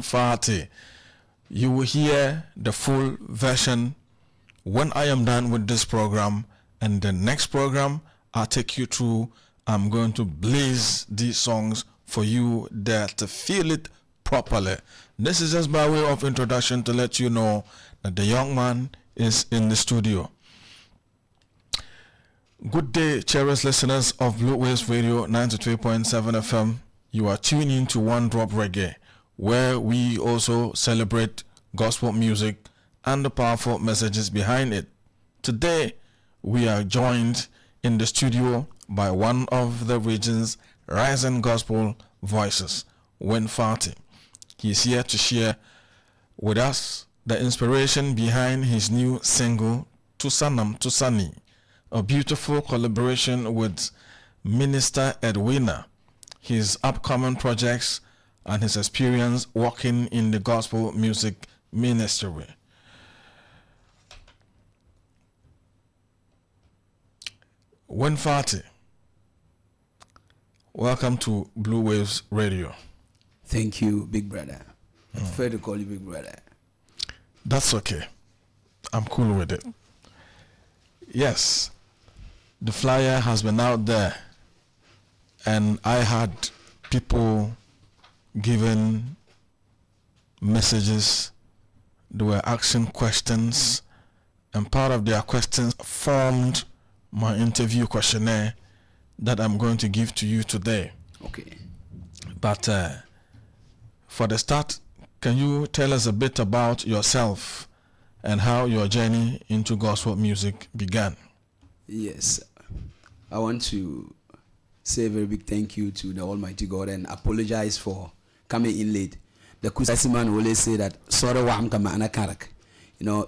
Fati. You will hear the full version when I am done with this program, and the next program I'll take you through. I'm going to blaze these songs for you there to feel it properly. This is just by way of introduction to let you know that the young man is in the studio. Good day, cherished listeners of BlueWaves Radio 93.7 FM. You are tuning in to One Drop Reggae, where we also celebrate gospel music and the powerful messages behind it. Today, we are joined in the studio by one of the region's rising gospel voices, Win Fati. He's here to share with us the inspiration behind his new single, Tusanam Tusani, a beautiful collaboration with Minister Edwina, his upcoming projects, and his experience working in the gospel music ministry. Win Fati, welcome to BlueWaves Radio. Thank you, big brother. I prefer to call you big brother. That's okay. I'm cool with it. Yes, the flyer has been out there, and I had people giving messages. They were asking questions, and part of their questions formed my interview questionnaire that I'm going to give to you today. Okay. But for the start, can you tell us a bit about yourself and how your journey into gospel music began? Yes. I want to say a very big thank you to the Almighty God and apologize for coming in late. The Kusasiman will always say that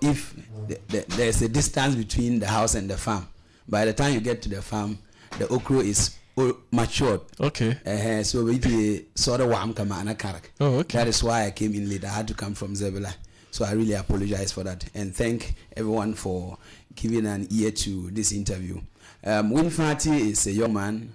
if there's a distance between the house and the farm, by the time you get to the farm, the okra is matured. Okay. So we sort of Oh, okay. That is why I came in late. I had to come from Zebula. So I really apologize for that. And thank everyone for giving an ear to this interview. Win Fati is a young man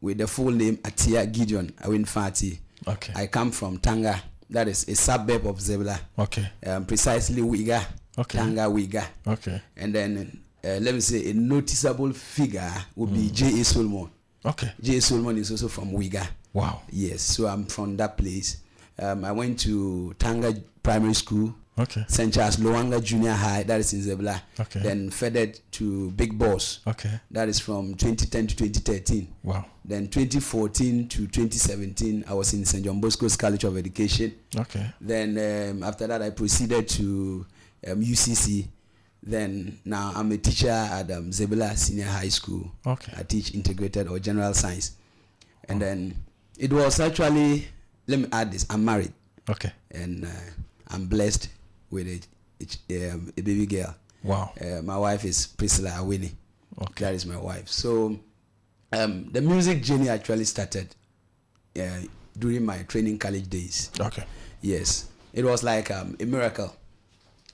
with the full name Atia Gideon Win Fati. Okay. I come from Tanga. That is a suburb of Zebula. Okay. Precisely Wiga. Okay. Tanga Wiga. Okay. And then let me say a noticeable figure would be J.A. Solomon. Okay. J.A. Solomon is also from Wiga. Wow. Yes, so I'm from that place. I went to Tanga Primary School. Okay. St. Charles Loanga Junior High, that is in Zebula. Okay. Then furthered to Big Boss. Okay. That is from 2010 to 2013. Wow. Then 2014 to 2017, I was in St. John Bosco's College of Education. Okay. Then after that, I proceeded to UCC. Then now I'm a teacher at Zebula Senior High School. Okay. I teach integrated or general science. And then it was actually, let me add this, I'm married. Okay. And I'm blessed with a baby girl. Wow. My wife is Priscilla Awini. Okay. That is my wife. So the music journey actually started during my training college days. Okay. Yes. It was like a miracle.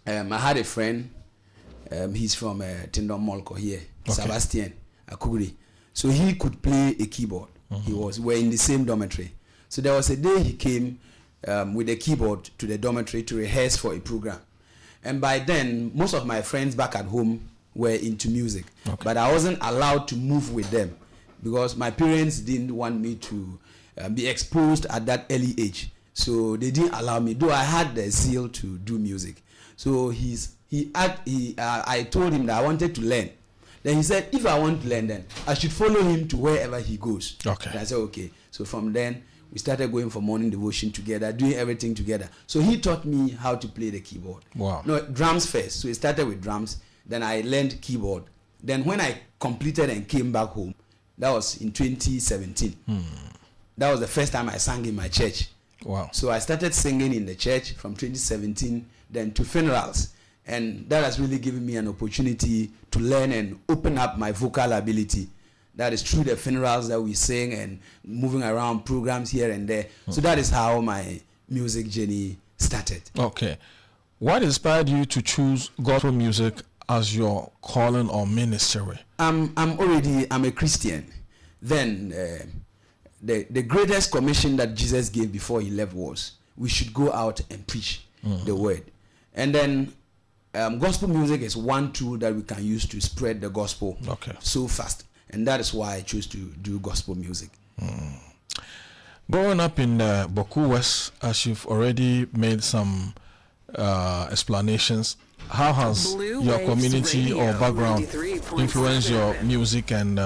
I had a friend. He's from Tindom Molko here, Okay. Sebastian Akuguri. So he could play a keyboard. We're in the same dormitory. So there was a day he came with a keyboard to the dormitory to rehearse for a program. And by then, most of my friends back at home were into music. Okay. But I wasn't allowed to move with them because my parents didn't want me to be exposed at that early age. So they didn't allow me, though I had the zeal to do music. So I told him that I wanted to learn. Then he said, if I want to learn, then I should follow him to wherever he goes. Okay. And I said, okay. So from then, we started going for morning devotion together, doing everything together. So he taught me how to play the keyboard. Wow. No, drums first. So we started with drums. Then I learned keyboard. Then when I completed and came back home, that was in 2017. That was the first time I sang in my church. Wow. So I started singing in the church from 2017, then to funerals. And that has really given me an opportunity to learn and open up my vocal ability. That is through the funerals that we sing and moving around programs here and there. So that is how my music journey started. Okay. What inspired you to choose gospel music as your calling or ministry? I'm a Christian. Then the greatest commission that Jesus gave before he left was we should go out and preach the word. And then gospel music is one tool that we can use to spread the gospel so fast. And that is why I chose to do gospel music. Growing up in the Boku West, as you've already made some explanations, how has your community or background influenced your music and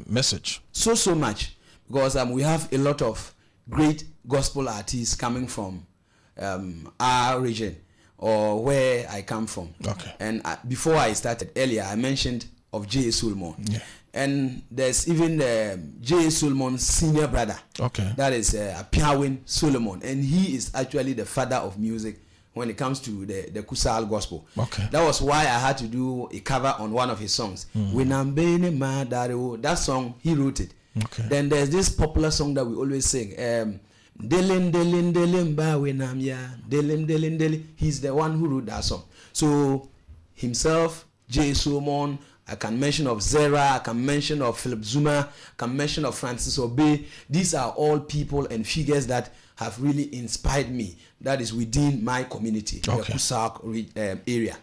message? So much, because we have a lot of great gospel artists coming from our region or where I come from. And before I started earlier, I mentioned of J. Solomon. And there's even J. Solomon's senior brother. That is Piawin Solomon. And he is actually the father of music when it comes to the Kusal gospel. That was why I had to do a cover on one of his songs. That song, he wrote it. Then there's this popular song that we always sing. Delim delim delim ba wenam ya delim delim delim. He's the one who wrote that song. So himself, J. Solomon, I can mention of Zera, I can mention of Philip Zuma, I can mention of Francis Obey. These are all people and figures that have really inspired me. That is within my community, the Kusak area.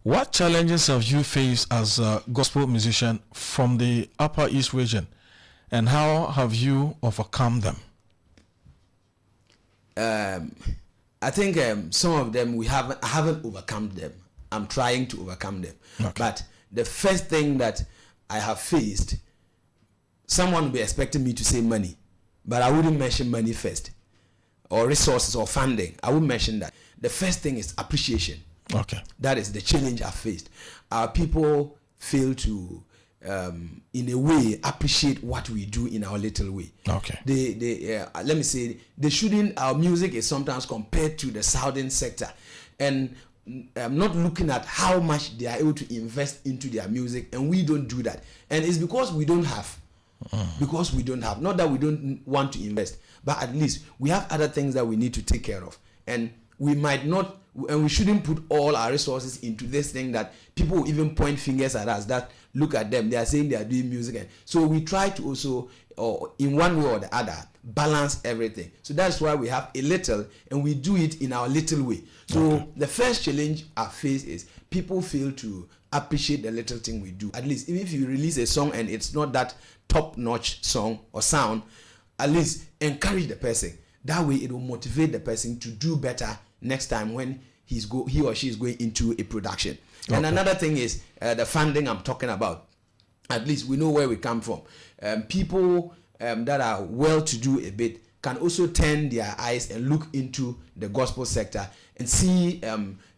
What challenges have you faced as a gospel musician from the Upper East region, and how have you overcome them? I think some of them I haven't overcome them. I'm trying to overcome them. But the first thing that I have faced, someone will be expecting me to say money, but I wouldn't mention money first, or resources or funding. I wouldn't mention that. The first thing is appreciation. That is the challenge I faced. Our people fail to, in a way, appreciate what we do in our little way. They let me say, they shouldn't. Our music is sometimes compared to the southern sector, and not looking at how much they are able to invest into their music, and we don't do that. And it's because we don't have. Because we don't have. Not that we don't want to invest, but at least we have other things that we need to take care of. And we might not, and we shouldn't put all our resources into this thing that people even point fingers at us, that look at them, they are saying they are doing music. And so we try to also, or in one way or the other, balance everything. So that's why we have a little, and we do it in our little way. So the first challenge I face is people fail to appreciate the little thing we do. At least even if you release a song and it's not that top-notch song or sound, at least encourage the person. That way it will motivate the person to do better next time when he or she is going into a production. And another thing is the funding I'm talking about. At least we know where we come from. People that are well-to-do a bit can also turn their eyes and look into the gospel sector and see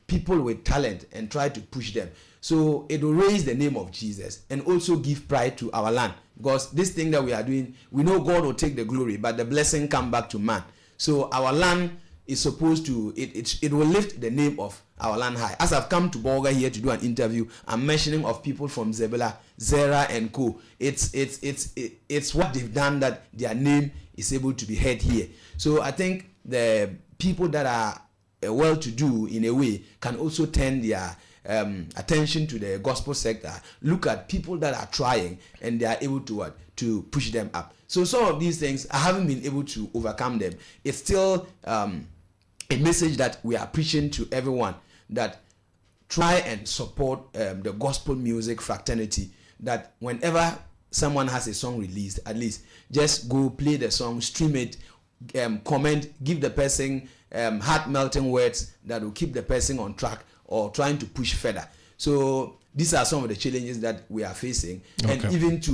people with talent and try to push them. So it will raise the name of Jesus and also give pride to our land. Because this thing that we are doing, we know God will take the glory, but the blessing come back to man. So our land is supposed to, it will lift the name of our land high. As I've come to Bolga here to do an interview, I'm mentioning of people from Zebela, Zera and Co. It's what they've done that their name is able to be heard here. So I think the people that are well-to-do in a way can also turn their attention to the gospel sector, look at people that are trying, and they are able to push them up. So some of these things, I haven't been able to overcome them. It's still a message that we are preaching to everyone, that try and support the gospel music fraternity, that whenever someone has a song released, at least just go play the song, stream it, comment, give the person heart-melting words that will keep the person on track or trying to push further. So these are some of the challenges that we are facing. And even to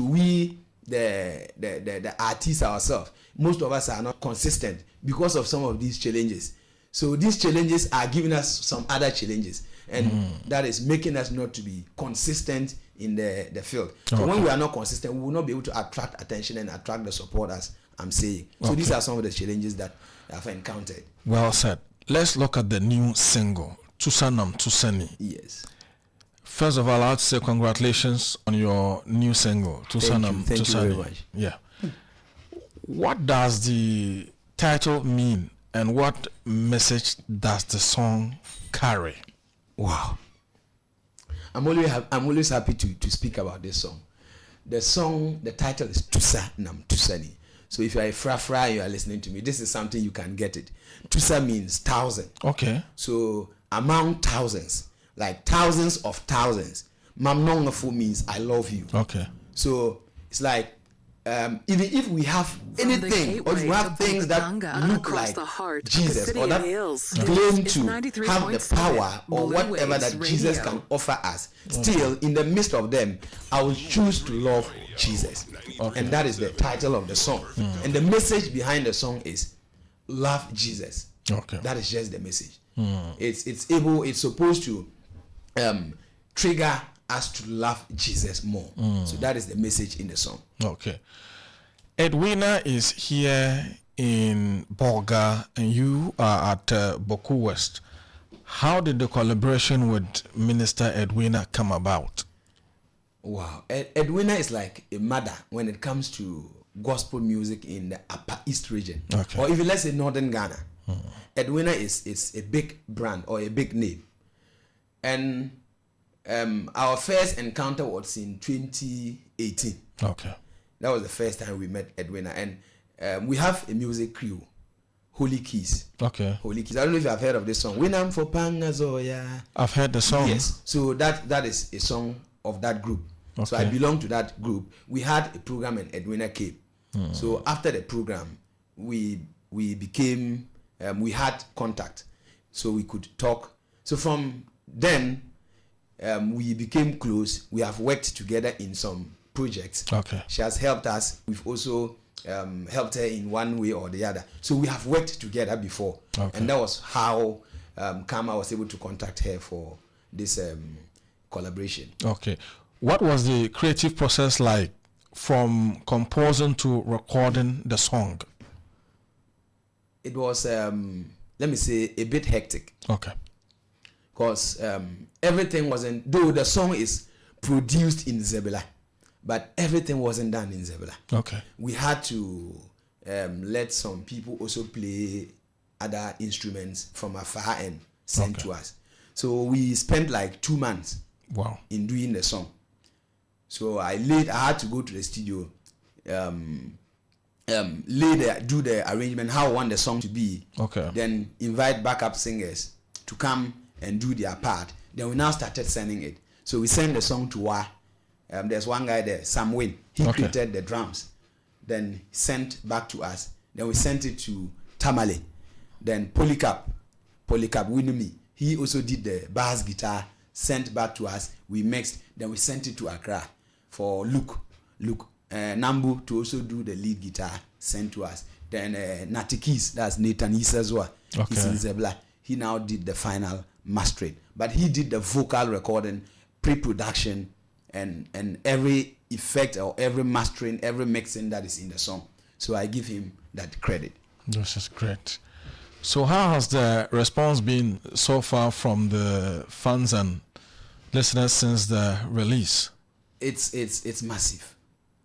the artists ourselves, most of us are not consistent because of some of these challenges. So these challenges are giving us some other challenges, and that is making us not to be consistent in the field. So when we are not consistent, we will not be able to attract attention and attract the support, as I'm saying. So these are some of the challenges that I've encountered. Well said. Let's look at the new single, Tusanam Tusani. Yes. First of all, I'd say congratulations on your new single, Tusanam Tusani. Thank you very much. Yeah. What does the title mean, and what message does the song carry? Wow. I'm always happy to speak about this song. The song, the title is Tusanam Tusani. So if you are a frafra, you are listening to me, this is something you can get it. Tusa means 1,000. Okay. So among thousands, like thousands of thousands. Mamnongafu means I love you. Okay. So it's like even if we have anything, or if we have things that look like Jesus, or that claim to have the power or whatever that Jesus can offer us, still in the midst of them, I will choose to love Jesus. Okay. And that is the title of the song. And the message behind the song is love Jesus. Okay. That is just the message. It's supposed to trigger us to love Jesus more. So that is the message in the song. Okay. Edwina is here in Bolga and you are at Boku West. How did the collaboration with Minister Edwina come about? Wow. Edwina is like a mother when it comes to gospel music in the Upper East region. Okay. Or even let's say Northern Ghana. Edwina is a big brand or a big name. And our first encounter was in 2018. Okay. That was the first time we met Edwina. And we have a music crew, Holy Keys. Okay. Holy Keys. I don't know if you have heard of this song. Winam for Pangazoya. I've heard the song. Yes. So that is a song of that group. Okay. So I belong to that group. We had a program and Edwina came. So after the program, we became, we had contact. So we could talk. So from then, we became close. We have worked together in some projects. Okay. She has helped us. We've also helped her in one way or the other. So we have worked together before. Okay. And that was how Kama was able to contact her for this collaboration. Okay. What was the creative process like from composing to recording the song? It was, let me say, a bit hectic. Okay. Because everything wasn't, though the song is produced in Zebula, but everything wasn't done in Zebula. Okay. We had to let some people also play other instruments from afar and send to us. So we spent like 2 months in doing the song. So I had to go to the studio, do the arrangement, how I want the song to be. Okay. Then invite backup singers to come and do their part. Then we now started sending it. So we sent the song to Wa. There's one guy there, Sam Win. He created the drums. Then sent back to us. Then we sent it to Tamale. Then Polycarp Winumi. He also did the bass guitar, sent back to us. We mixed. Then we sent it to Accra for Luke Nambu to also do the lead guitar, sent to us. Then Natikis, that's Nathan Isazwa. He's in Zebla. He now did the final mastering. But he did the vocal recording, pre-production, and every effect or every mastering, every mixing that is in the song. So I give him that credit. This is great. So how has the response been so far from the fans and listeners since the release? It's massive.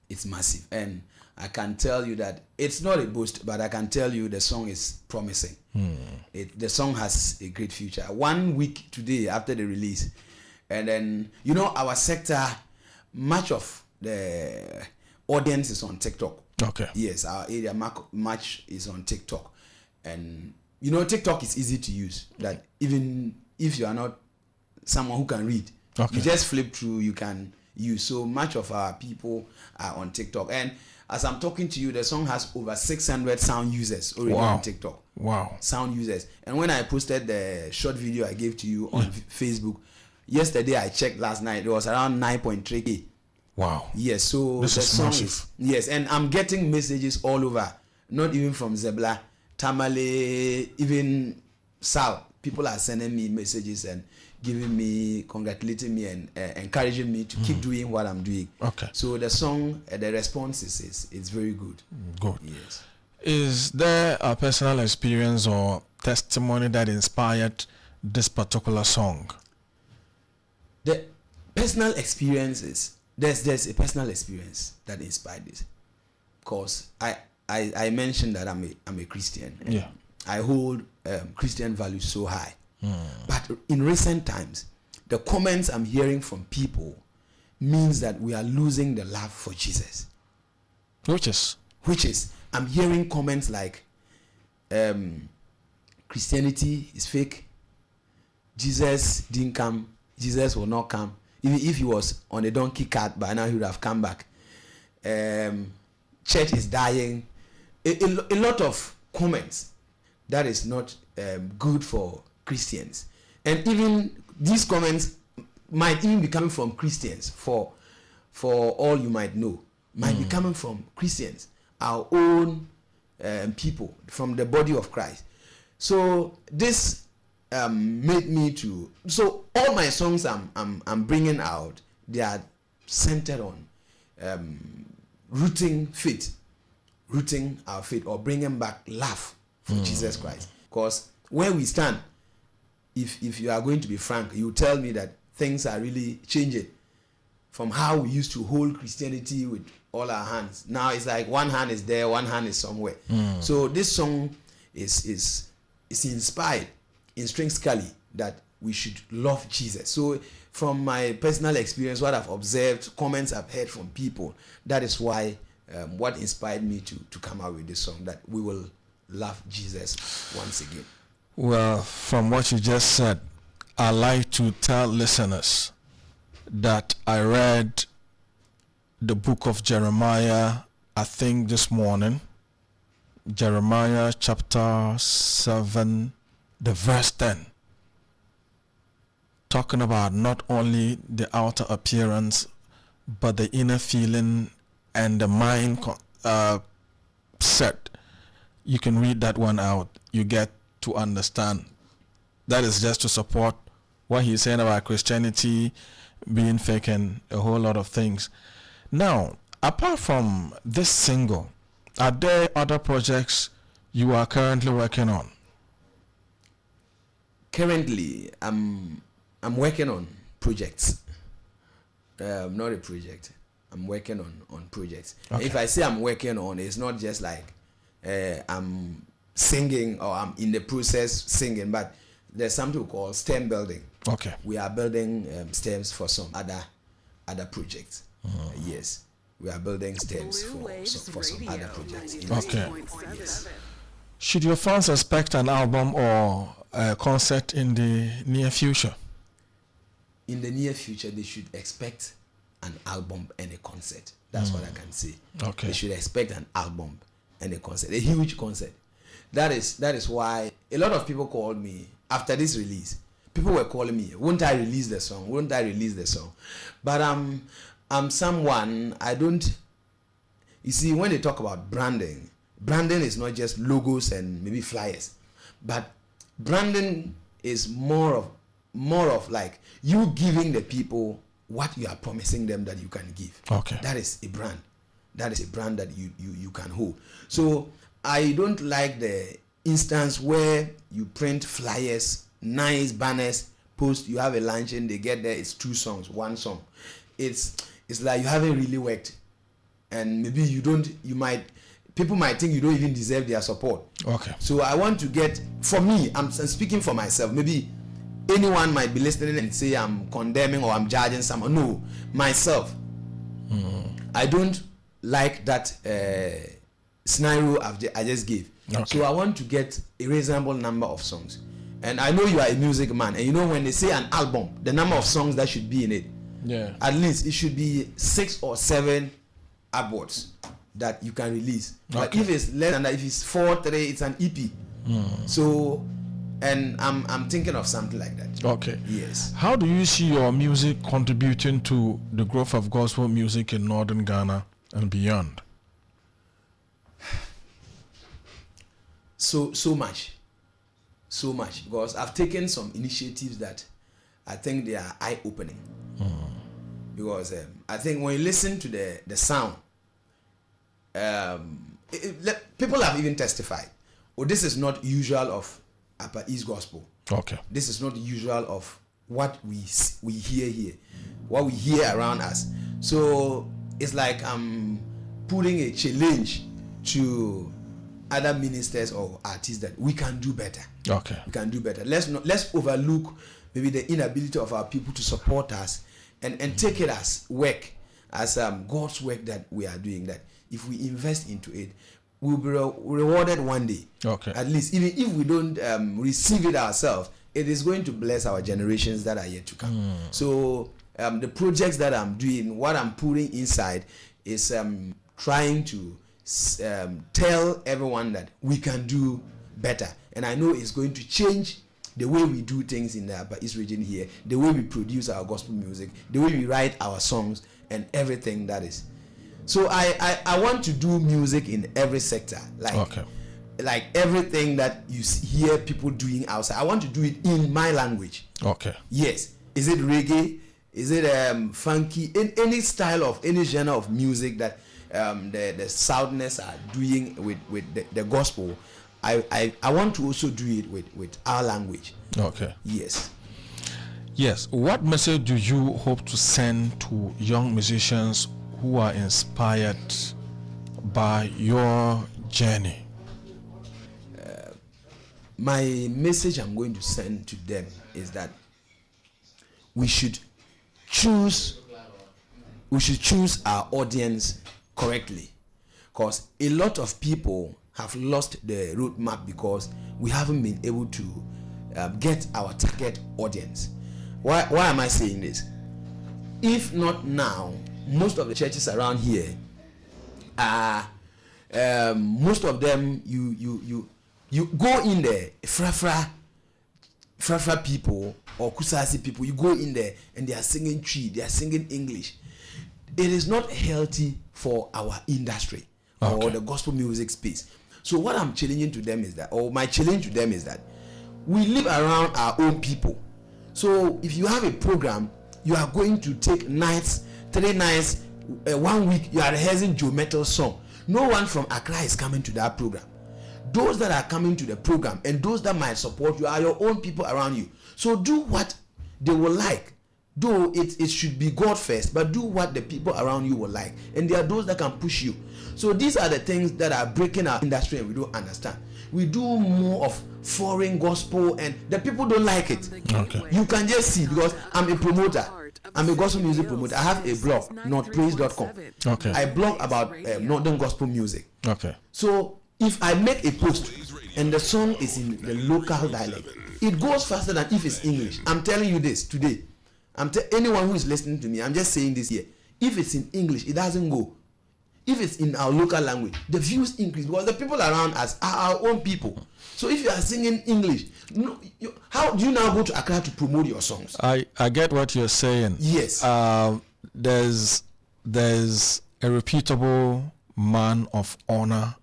It's massive. And I can tell you that it's not a boast, but I can tell you the song is promising. The song has a great future. 1 week today after the release, and then our sector, much of the audience is on TikTok. Okay. Yes, our area much is on TikTok, and TikTok is easy to use. That even if you are not someone who can read, you just flip through, you can use. So much of our people are on TikTok, and as I'm talking to you, the song has over 600 sound users already on TikTok. Wow. Sound users. And when I posted the short video I gave to you on Facebook, yesterday I checked last night, it was around 9.3K. Wow. Yes, so this the is song massive. Yes, and I'm getting messages all over, not even from Zebla, Tamale, even South. People are sending me messages and giving me, congratulating me and encouraging me to keep doing what I'm doing. Okay. So the song, the response is very good. Good. Yes. Is there a personal experience or testimony that inspired this particular song? The personal experience is, there's a personal experience that inspired this. Because I mentioned that I'm a Christian. And I hold Christian values so high. But in recent times, the comments I'm hearing from people means that we are losing the love for Jesus. Which is I'm hearing comments like Christianity is fake, Jesus didn't come, Jesus will not come. Even if he was on a donkey cart, by now he would have come back. Church is dying. A lot of comments that is not good for Christians. And even these comments might even be coming from Christians, for all you might know. Might be coming from Christians, our own people, from the body of Christ. So this made me to. So all my songs I'm bringing out, they are centered on rooting our faith, or bringing back love for Jesus Christ. Because where we stand, if you are going to be frank, you tell me that things are really changing from how we used to hold Christianity with all our hands. Now it's like one hand is there, one hand is somewhere. So this song is inspired intrinsically that we should love Jesus. So from my personal experience, what I've observed, comments I've heard from people, that is why what inspired me to come out with this song, that we will love Jesus once again. Well, from what you just said, I like to tell listeners that I read the book of Jeremiah, I think this morning, Jeremiah chapter 7, the verse 10, talking about not only the outer appearance, but the inner feeling and the mind set. You can read that one out. You get to understand. That is just to support what he's saying about Christianity being fake and a whole lot of things. Now, apart from this single, are there other projects you are currently working on? Currently, I'm working on projects. Not a project. I'm working on projects. Okay. If I say I'm working on, it's not just like I'm singing or I'm in the process singing, but there's something we call stem building. Okay. We are building stems for some other projects. Yes, we are building stems for some other projects. Okay. Yes. Should your fans expect an album or a concert in the near future? In the near future, they should expect an album and a concert. That's what I can say. Okay. They should expect an album and a concert, a huge concert. That is why a lot of people called me after this release. People were calling me, won't I release the song? Won't I release the song? But I'm someone, I don't, you see, when they talk about branding is not just logos and maybe flyers, but branding is more of like you giving the people what you are promising them that you can give. Okay. That is a brand. That is a brand that you can hold. So I don't like the instance where you print flyers, nice banners, post, you have a luncheon, they get there, it's 2 songs, 1 song. It's like you haven't really worked, and maybe people might think you don't even deserve their support. Okay. So I want to get, for me, I'm speaking for myself, maybe anyone might be listening and say I'm condemning or I'm judging someone. No, myself. I don't like that scenario I just gave. Okay. So I want to get a reasonable number of songs. And I know you are a music man, and you know when they say an album, the number of songs that should be in it, Yeah. at least it should be 6 or 7 upwards that you can release. But Okay. if it's less than that, if it's 4, 3, it's an EP. So, and I'm thinking of something like that. Okay. Yes. How do you see your music contributing to the growth of gospel music in northern Ghana and beyond? So much, because I've taken some initiatives that I think they are eye-opening. Because I think when you listen to the sound, people have even testified, oh, this is not usual of Upper East Gospel. Okay. This is not usual of what we hear here, what we hear around us. So it's like I'm putting a challenge to other ministers or artists that we can do better. Okay. We can do better. Let's overlook maybe the inability of our people to support us, and take it as work, as God's work that we are doing. That if we invest into it, we'll be rewarded one day. Okay. At least, even if we don't receive it ourselves, it is going to bless our generations that are yet to come. So the projects that I'm doing, what I'm putting inside is trying to tell everyone that we can do better. And I know it's going to change the way we do things in the Upper East region here, the way we produce our gospel music, the way we write our songs, and everything that is. So I want to do music in every sector, like everything that you hear people doing outside. I want to do it in my language. Okay. Yes. Is it reggae? Is it funky? In any style of any genre of music that the Southerners are doing with the gospel, I want to also do it with our language. Okay. Yes. Yes. What message do you hope to send to young musicians who are inspired by your journey? My message I'm going to send to them is that we should choose our audience correctly, because a lot of people have lost the roadmap because we haven't been able to get our target audience. Why am I saying this? If not now, most of the churches around here are most of them you go in there, frafra people or kusasi people, you go in there and they are singing tree, they are singing English. It is not healthy for our industry or the gospel music space. So what I'm challenging to them is that, or my challenge to them is that we live around our own people. So if you have a program, you are going to take nights, 3 nights, 1 week, you are rehearsing Joe Metal's song. No one from Accra is coming to that program. Those that are coming to the program and those that might support you are your own people around you. So do what they will like. Though it should be God first, but do what the people around you will like. And there are those that can push you. So these are the things that are breaking our industry and we don't understand. We do more of foreign gospel and the people don't like it. Okay. You can just see, because I'm a promoter. I'm a gospel music promoter. I have a blog, notpraise.com. Okay. I blog about northern gospel music. Okay. So if I make a post and the song is in the local dialect, it goes faster than if it's English. I'm telling you this today. Anyone who is listening to me, I'm just saying this here. If it's in English, it doesn't go. If it's in our local language, the views increase because the people around us are our own people. So if you are singing English, how do you now go to Accra to promote your songs? I get what you're saying. Yes. There's a reputable man of honor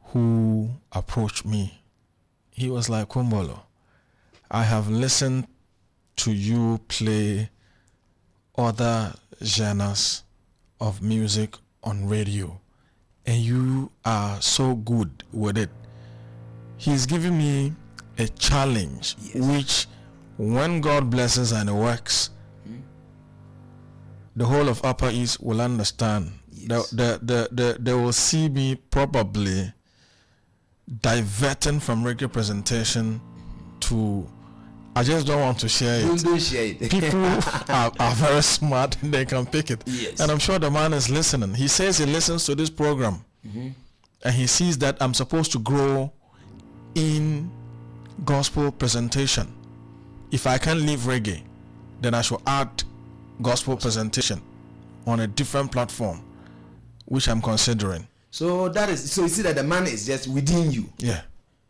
who approached me. He was like, Cumbolo, I have listened to you play other genres of music on radio and you are so good with it. He's giving me a challenge, which when God blesses and it works, the whole of Upper East will understand. They will see me probably diverting from reggae presentation to, I just don't want to share it. Don't share it. People are very smart and they can pick it. Yes. And I'm sure the man is listening. He says he listens to this program and he sees that I'm supposed to grow in gospel presentation. If I can't leave reggae, then I should add gospel presentation on a different platform, which I'm considering. So you see that the man is just within you. Yeah.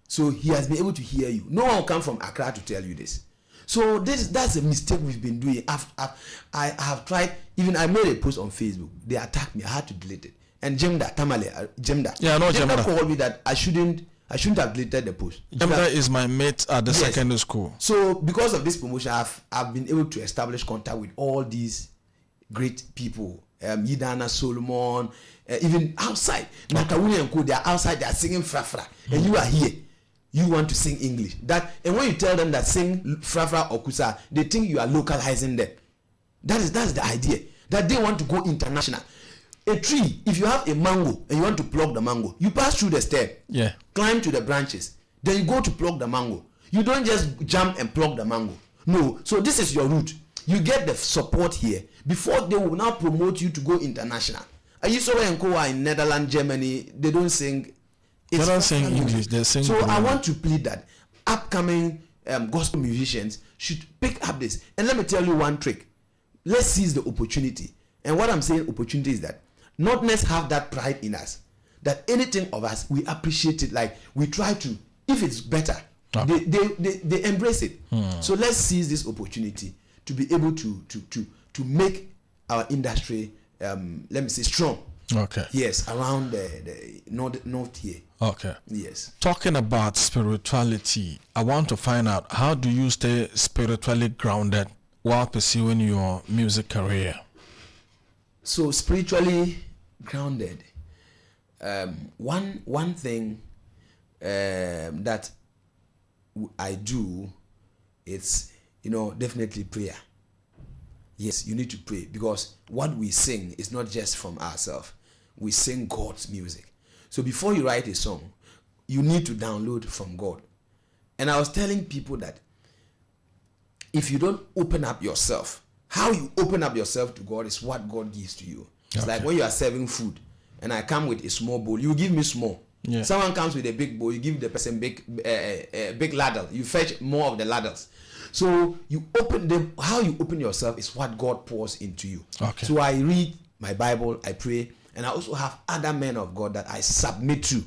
So he has been able to hear you. No one will come from Accra to tell you this. So that's a mistake we've been doing. I have tried. Even I made a post on Facebook. They attacked me. I had to delete it. And Jemda Tamale, Jemda. Yeah, I know Jemda called me that I shouldn't have deleted the post. Jemda is my mate at the secondary school. So because of this promotion, I've been able to establish contact with all these great people. Yidana Solomon, even outside. Nakawuni and Co, they are outside. They are singing frafra, and you are here. You want to sing English. And when you tell them that sing frafra or kusa, they think you are localizing them. That's the idea. That they want to go international. A tree, if you have a mango and you want to pluck the mango, you pass through the stem, climb to the branches, then you go to pluck the mango. You don't just jump and pluck the mango. No. So this is your route. You get the support here before they will now promote you to go international. I used to in Netherlands, Germany, they don't sing. They don't sing English, they sing. So I want to plead that upcoming gospel musicians should pick up this. And let me tell you one trick. Let's seize the opportunity. And what I'm saying opportunity is that not let's have that pride in us. That anything of us, we appreciate it. Like we try to, if it's better, okay, they embrace it. So let's seize this opportunity to be able to make our industry, let me say, strong. Okay. Yes, around the north here. Okay. Yes. Talking about spirituality, I want to find out, how do you stay spiritually grounded while pursuing your music career? So spiritually grounded, one thing that I do, it's definitely prayer. Yes, you need to pray, because what we sing is not just from ourselves. We sing God's music. So before you write a song, you need to download from God. And I was telling people that if you don't open up yourself, how you open up yourself to God is what God gives to you. It's like when you are serving food and I come with a small bowl, you give me small. Yeah. Someone comes with a big bowl, you give the person big ladle. You fetch more of the ladles. So you open them. How you open yourself is what God pours into you. Okay. So I read my Bible, I pray, and I also have other men of God that I submit to,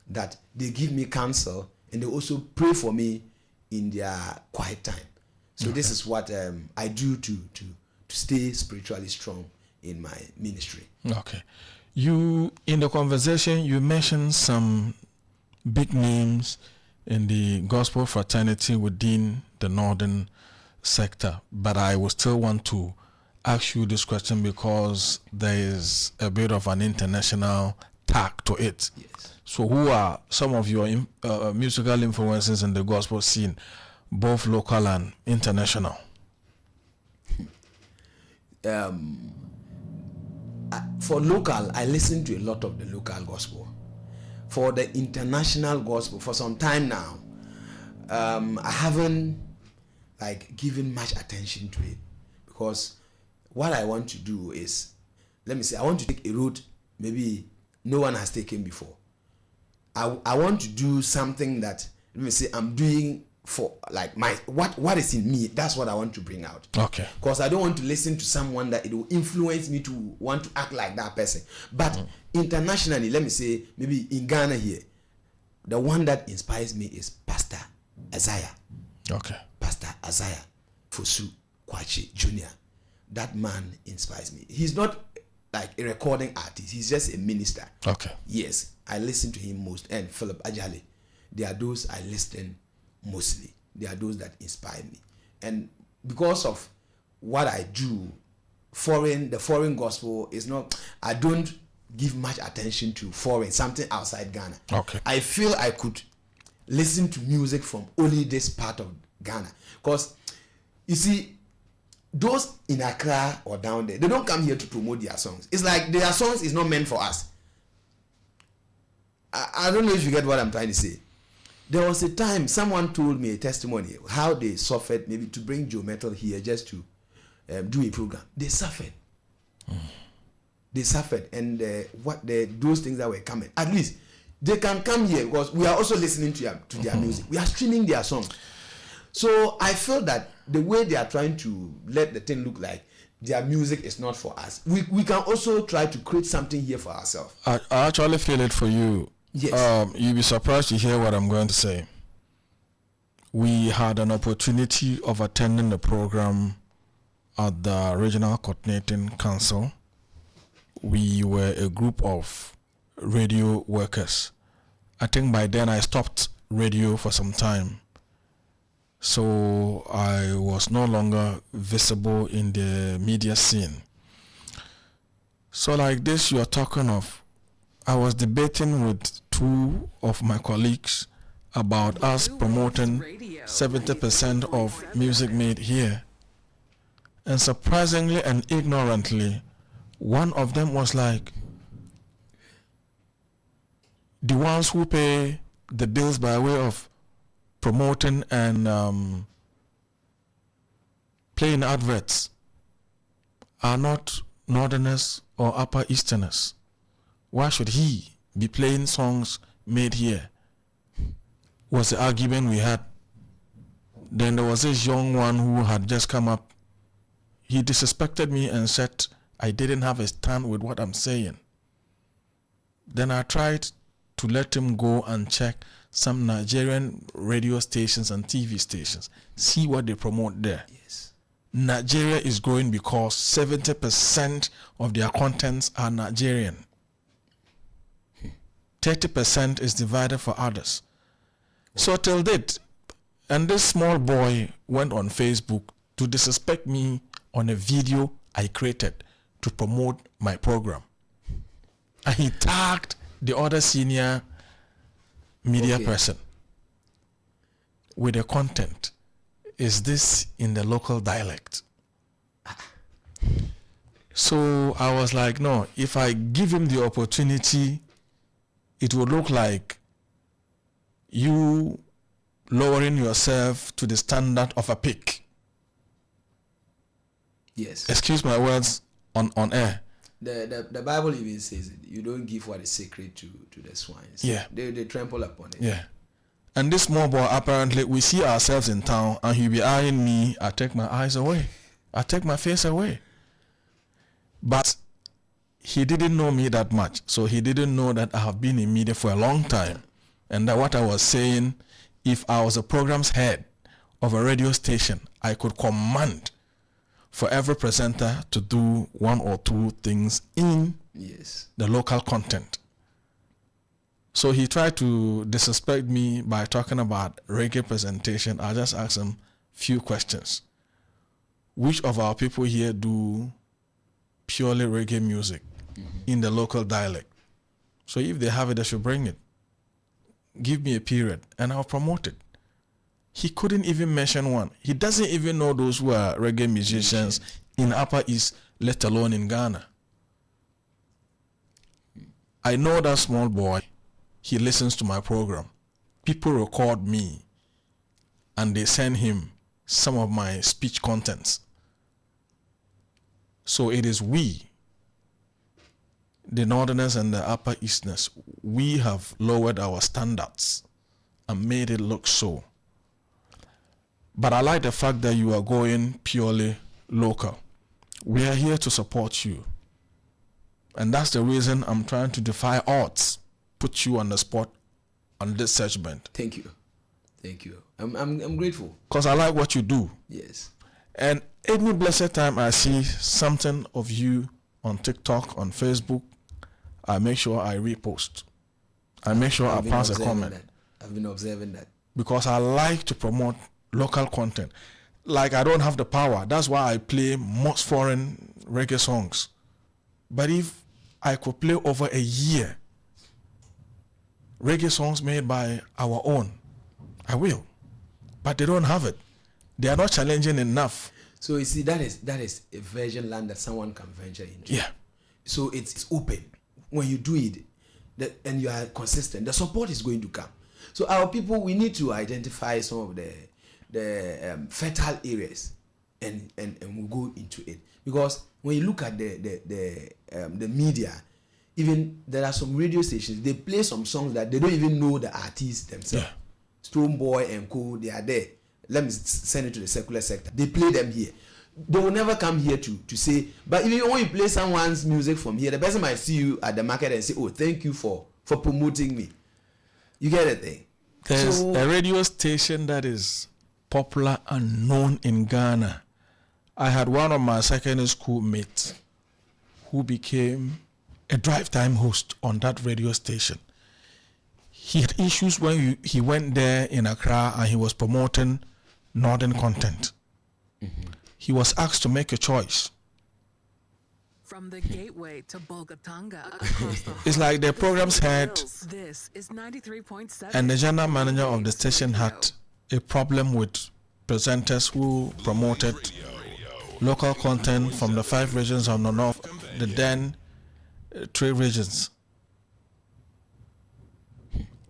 that they give me counsel and they also pray for me in their quiet time. So this is what I do to stay spiritually strong in my ministry. Okay. You, in the conversation, you mentioned some big names in the gospel fraternity within the northern sector, but I will still want to ask you this question because there is a bit of an international tag to it. Yes. So who are some of your musical influences in the gospel scene, both local and international? For local, I listen to a lot of the local gospel. For the international gospel, for some time now, I haven't given much attention to it, because what I want to do is, let me say, I want to take a route maybe no one has taken before. I want to do something that, let me say, I'm doing for my what is in me. That's what I want to bring out. Okay. Because I don't want to listen to someone that it will influence me to want to act like that person. But internationally, let me say, maybe in Ghana here, the one that inspires me is Pastor Isaiah. Okay. Pastor Isaiah Fosu Kwachi Jr. That man inspires me. He's not like a recording artist. He's just a minister. Okay. Yes, I listen to him most. And Philip Ajale. They are those I listen mostly. They are those that inspire me. And because of what I do, the foreign gospel is not, I don't give much attention to foreign, something outside Ghana. Okay. I feel I could listen to music from only this part of Ghana. Because, you see, those in Accra or down there, they don't come here to promote their songs. It's like their songs is not meant for us. I don't know if you get what I'm trying to say. There was a time someone told me a testimony how they suffered maybe to bring Joe Metal here just to do a program. They suffered. They suffered, and those things that were coming, at least they can come here because we are also listening to their music. We are streaming their songs. So I feel that the way they are trying to let the thing look like their music is not for us, we can also try to create something here for ourselves. I actually feel it for you. Yes. You'll be surprised to hear what I'm going to say. We had an opportunity of attending the program at the Regional Coordinating Council. We were a group of radio workers. I think by then I stopped radio for some time. So I was no longer visible in the media scene. So like this you are talking of, I was debating with two of my colleagues about us promoting 70% of music made here. And surprisingly and ignorantly, one of them was like, the ones who pay the bills by way of promoting and playing adverts are not Northerners or Upper Easterners? Why should he be playing songs made here? Was the argument we had. Then there was this young one who had just come up. He disrespected me and said I didn't have a stand with what I'm saying. Then I tried to let him go and check some Nigerian radio stations and TV stations, see what they promote there. Yes. Nigeria is growing because 70% of their contents are Nigerian. 30% is divided for others. So till date, and this small boy went on Facebook to disrespect me on a video I created to promote my program. And he tagged the other senior media person with the content. Is this in the local dialect? So I was like, no, if I give him the opportunity, it would look like you lowering yourself to the standard of a pig. Yes. Excuse my words on air. The Bible even says it. You don't give what is sacred to the swines. Yeah. They trample upon it. Yeah. And this small boy, apparently, we see ourselves in town and he'll be eyeing me. I take my eyes away. I take my face away. But he didn't know me that much. So he didn't know that I have been in media for a long time. And that what I was saying, if I was a program's head of a radio station, I could command for every presenter to do one or two things in the local content. So he tried to disrespect me by talking about reggae presentation. I just asked him few questions. Which of our people here do purely reggae music in the local dialect? So if they have it, they should bring it. Give me a period and I'll promote it. He couldn't even mention one. He doesn't even know those who are reggae musicians in Upper East, let alone in Ghana. I know that small boy. He listens to my program. People record me and they send him some of my speech contents. So it is we, the Northerners and the Upper Easterners, we have lowered our standards and made it look so. But I like the fact that you are going purely local. We are here to support you. And that's the reason I'm trying to defy odds, put you on the spot on this segment. Thank you. I'm grateful. Because I like what you do. Yes. And any blessed time I see something of you on TikTok, on Facebook, I make sure I repost. I make sure I pass a comment. I've been observing that. Because I like to promote local content. Like I don't have the power. That's why I play most foreign reggae songs. But if I could play over a year reggae songs made by our own, I will. But they don't have it. They are not challenging enough. So you see, that is a virgin land that someone can venture into. Yeah. So it's open. When you do it, and you are consistent, the support is going to come. So our people, we need to identify some of the fertile areas, and we'll go into it. Because when you look at the media, even there are some radio stations, they play some songs that they don't even know the artists themselves. Yeah. Stone Boy and Co, they are there. Let me send it to the secular sector. They play them here. They will never come here to say, but even when you play someone's music from here, the person might see you at the market and say, oh, thank you for promoting me. You get it thing? There's a radio station that is popular and known in Ghana. I had one of my secondary school mates who became a drive time host on that radio station. He had issues when he went there in Accra and he was promoting northern content. Mm-hmm. He was asked to make a choice. From the gateway to Bolgatanga across the It's like the program's head this is 93.7 and the general manager of the station had a problem with presenters who promoted local content from the 5 regions of the north, the then 3 regions.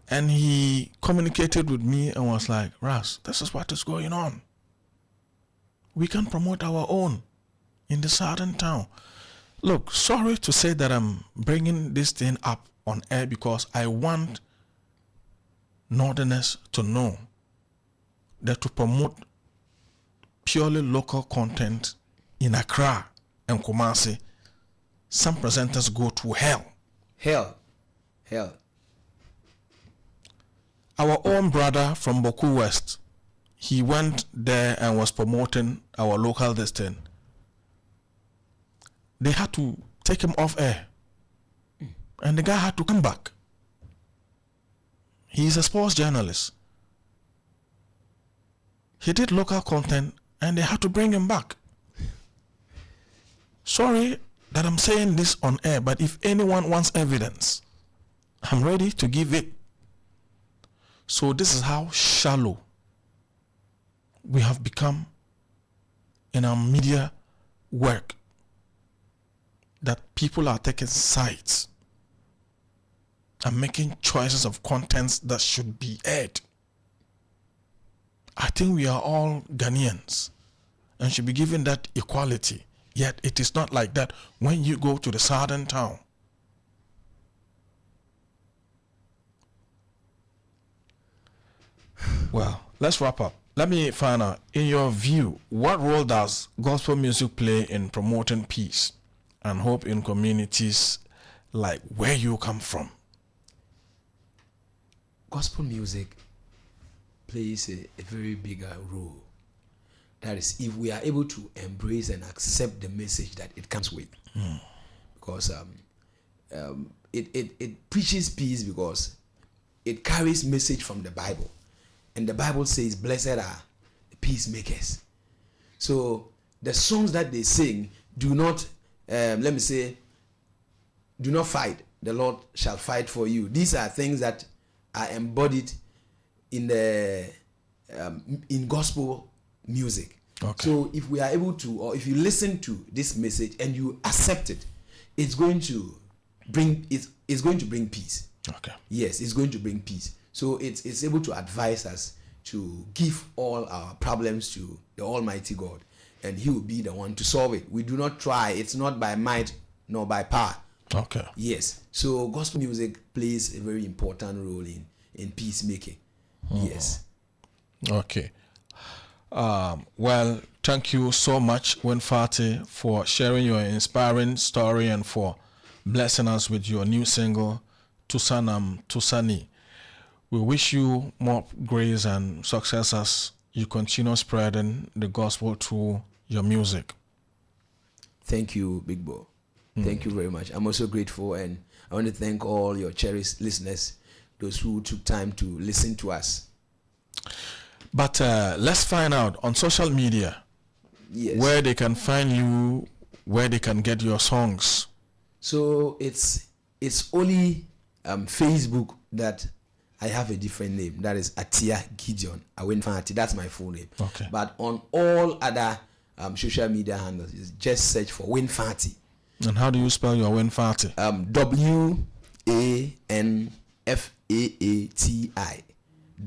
And he communicated with me and was like, Ras, this is what is going on. We can promote our own in the southern town. Look, sorry to say that I'm bringing this thing up on air because I want Northerners to know that to promote purely local content in Accra and Kumasi, some presenters go to hell. Hell. Our own brother from Boku West, he went there and was promoting our local destination. They had to take him off air. And the guy had to come back. He's a sports journalist. He did local content and they had to bring him back. Sorry that I'm saying this on air, but if anyone wants evidence, I'm ready to give it. So this is how shallow we have become in our media work, that people are taking sides and making choices of contents that should be aired. I think we are all Ghanaians and should be given that equality. Yet it is not like that when you go to the southern town. Well, let's wrap up. Let me find out, in your view, what role does gospel music play in promoting peace and hope in communities like where you come from? Gospel music plays a very bigger role. That is, if we are able to embrace and accept the message that it comes with. Because it preaches peace because it carries message from the Bible. And the Bible says, blessed are the peacemakers. So the songs that they sing do not, do not fight. The Lord shall fight for you. These are things that are embodied in the in gospel music. Okay. So if we are able to, or if you listen to this message and you accept it, it's going to bring peace. Okay. Yes, it's going to bring peace. So it's able to advise us to give all our problems to the Almighty God, and He will be the one to solve it. We do not try. It's not by might nor by power. Okay. Yes. So gospel music plays a very important role in peacemaking. Yes. Okay. Well, thank you so much, Winfati, for sharing your inspiring story and for blessing us with your new single, Tusanam Tusani. We wish you more grace and success as you continue spreading the gospel through your music. Thank you, Big Bo. Thank you very much. I'm also grateful, and I want to thank all your cherished listeners, those who took time to listen to us. But let's find out on social media, Yes. where they can find you, where they can get your songs. So it's only Facebook that I have a different name. That is Atia Gideon Awinfati. That's my full name. Okay. But on all other social media handles, just search for Winfati. And how do you spell your Winfati? WANFAATI.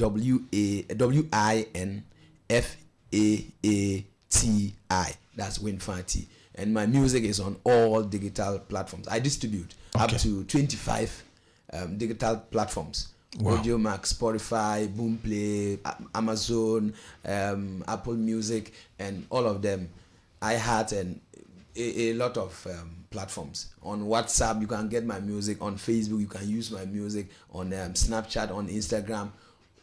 WINFAATI. That's Winfati. And my music is on all digital platforms. I distribute up to 25 digital platforms. Wow. Audio Max, Spotify, Boomplay, Amazon, Apple Music, and all of them. iHeart and a lot of platforms. On WhatsApp, you can get my music. On Facebook, you can use my music. On Snapchat, on Instagram,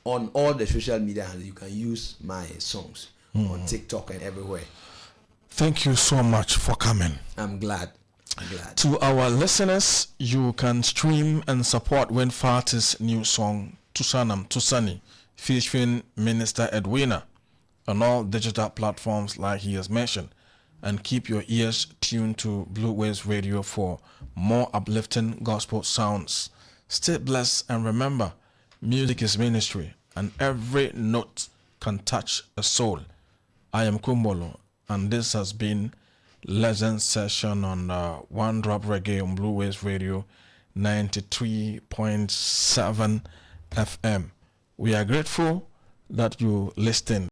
on all the social media handles, you can use my songs. On TikTok and everywhere. Thank you so much for coming. I'm glad. To our listeners, you can stream and support Winfati's new song, Tusanam Tusani, featuring Minister Edwina, on all digital platforms like he has mentioned. And keep your ears tuned to BlueWaves Radio for more uplifting gospel sounds. Stay blessed, and remember, music is ministry, and every note can touch a soul. I am Cumbolo, and this has been Legend Session on One Drop Reggae on BlueWaves Radio 93.7 FM. We are grateful that you listened.